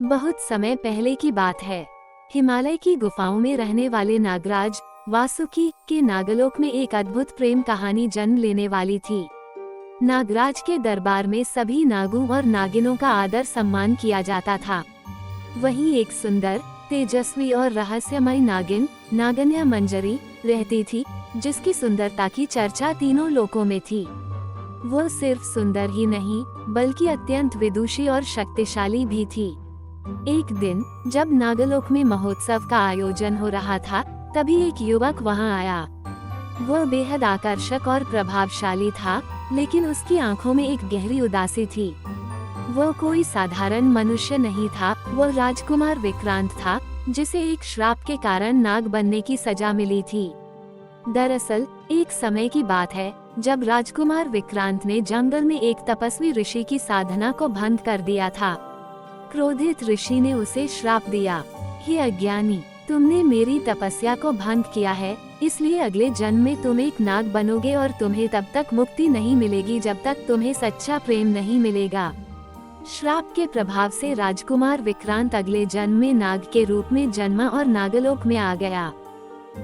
बहुत समय पहले की बात है। हिमालय की गुफाओं में रहने वाले नागराज वासुकी के नागलोक में एक अद्भुत प्रेम कहानी जन्म लेने वाली थी। नागराज के दरबार में सभी नागों और नागिनों का आदर सम्मान किया जाता था। वहीं एक सुंदर, तेजस्वी और रहस्यमय नागिन नागन्या मंजरी रहती थी, जिसकी सुंदरता की चर्चा तीनों लोकों में थी। वो सिर्फ सुंदर ही नहीं, बल्कि अत्यंत विदुषी और शक्तिशाली भी थी। एक दिन जब नागलोक में महोत्सव का आयोजन हो रहा था, तभी एक युवक वहां आया। वह बेहद आकर्षक और प्रभावशाली था, लेकिन उसकी आंखों में एक गहरी उदासी थी। वह कोई साधारण मनुष्य नहीं था, वह राजकुमार विक्रांत था, जिसे एक श्राप के कारण नाग बनने की सजा मिली थी। दरअसल एक समय की बात है, जब राजकुमार विक्रांत ने जंगल में एक तपस्वी ऋषि की साधना को भंग कर दिया था। क्रोधित ऋषि ने उसे श्राप दिया, हे अज्ञानी, तुमने मेरी तपस्या को भंग किया है, इसलिए अगले जन्म में तुम एक नाग बनोगे और तुम्हें तब तक मुक्ति नहीं मिलेगी जब तक तुम्हें सच्चा प्रेम नहीं मिलेगा। श्राप के प्रभाव से राजकुमार विक्रांत अगले जन्म में नाग के रूप में जन्मा और नागलोक में आ गया।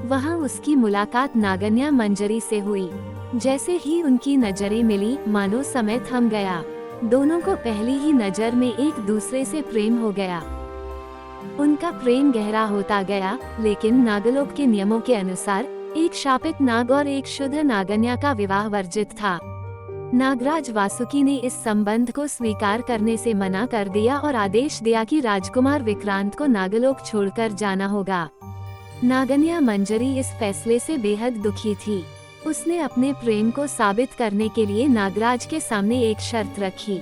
वहां उसकी मुलाकात नागन्या मंजरी से हुई। जैसे ही उनकी नजरें मिली, मानो समय थम गया। दोनों को पहली ही नजर में एक दूसरे से प्रेम हो गया। उनका प्रेम गहरा होता गया, लेकिन नागलोक के नियमों के अनुसार एक शापित नाग और एक शुद्ध नागन्या का विवाह वर्जित था। नागराज वासुकी ने इस संबंध को स्वीकार करने से मना कर दिया और आदेश दिया कि राजकुमार विक्रांत को नागलोक छोड़कर जाना होगा। नागन्या मंजरी इस फैसले से बेहद दुखी थी। उसने अपने प्रेम को साबित करने के लिए नागराज के सामने एक शर्त रखी,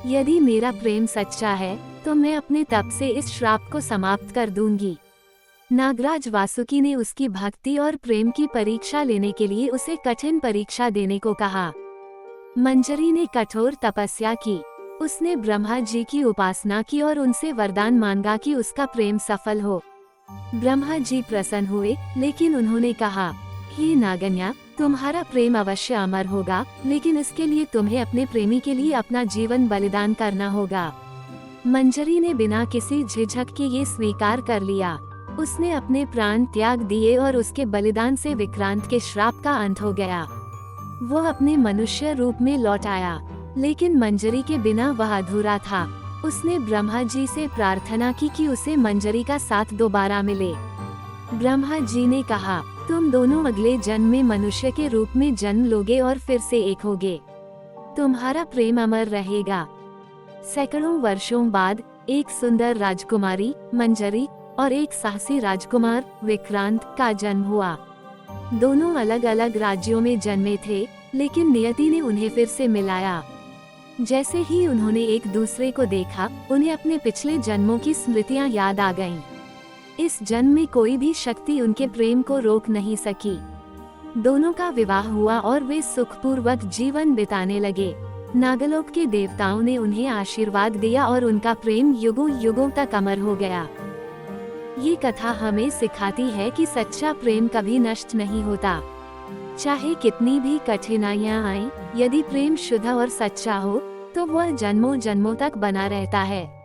यदि मेरा प्रेम सच्चा है तो मैं अपने तप से इस श्राप को समाप्त कर दूंगी। नागराज वासुकी ने उसकी भक्ति और प्रेम की परीक्षा लेने के लिए उसे कठिन परीक्षा देने को कहा। मंजरी ने कठोर तपस्या की। उसने ब्रह्मा जी की उपासना की और उनसे वरदान मांगा कि उसका प्रेम सफल हो। ब्रह्मा जी प्रसन्न हुए, लेकिन उन्होंने कहा, हे नागन्या, तुम्हारा प्रेम अवश्य अमर होगा, लेकिन इसके लिए तुम्हें अपने प्रेमी के लिए अपना जीवन बलिदान करना होगा। मंजरी ने बिना किसी झिझक के ये स्वीकार कर लिया। उसने अपने प्राण त्याग दिए और उसके बलिदान से विक्रांत के श्राप का अंत हो गया। वो अपने मनुष्य रूप में लौट आया, लेकिन मंजरी के बिना वह अधूरा था। उसने ब्रह्मा जी से प्रार्थना की कि उसे मंजरी का साथ दोबारा मिले। ब्रह्मा जी ने कहा, तुम दोनों अगले जन्म में मनुष्य के रूप में जन्म लोगे और फिर से एक होगे। तुम्हारा प्रेम अमर रहेगा। सैकड़ों वर्षों बाद एक सुंदर राजकुमारी मंजरी और एक साहसी राजकुमार विक्रांत का जन्म हुआ। दोनों अलग अलग राज्यों में जन्मे थे, लेकिन नियति ने उन्हें फिर से मिलाया। जैसे ही उन्होंने एक दूसरे को देखा, उन्हें अपने पिछले जन्मों की स्मृतियां याद आ गईं। इस जन्म में कोई भी शक्ति उनके प्रेम को रोक नहीं सकी। दोनों का विवाह हुआ और वे सुखपूर्वक जीवन बिताने लगे। नागलोक के देवताओं ने उन्हें आशीर्वाद दिया और उनका प्रेम युगों युगों तक अमर हो गया। ये कथा हमें सिखाती है कि सच्चा प्रेम कभी नष्ट नहीं होता। चाहे कितनी भी कठिनाइयां आएं, यदि प्रेम शुद्ध और सच्चा हो, तो वह जन्मों जन्मों तक बना रहता है।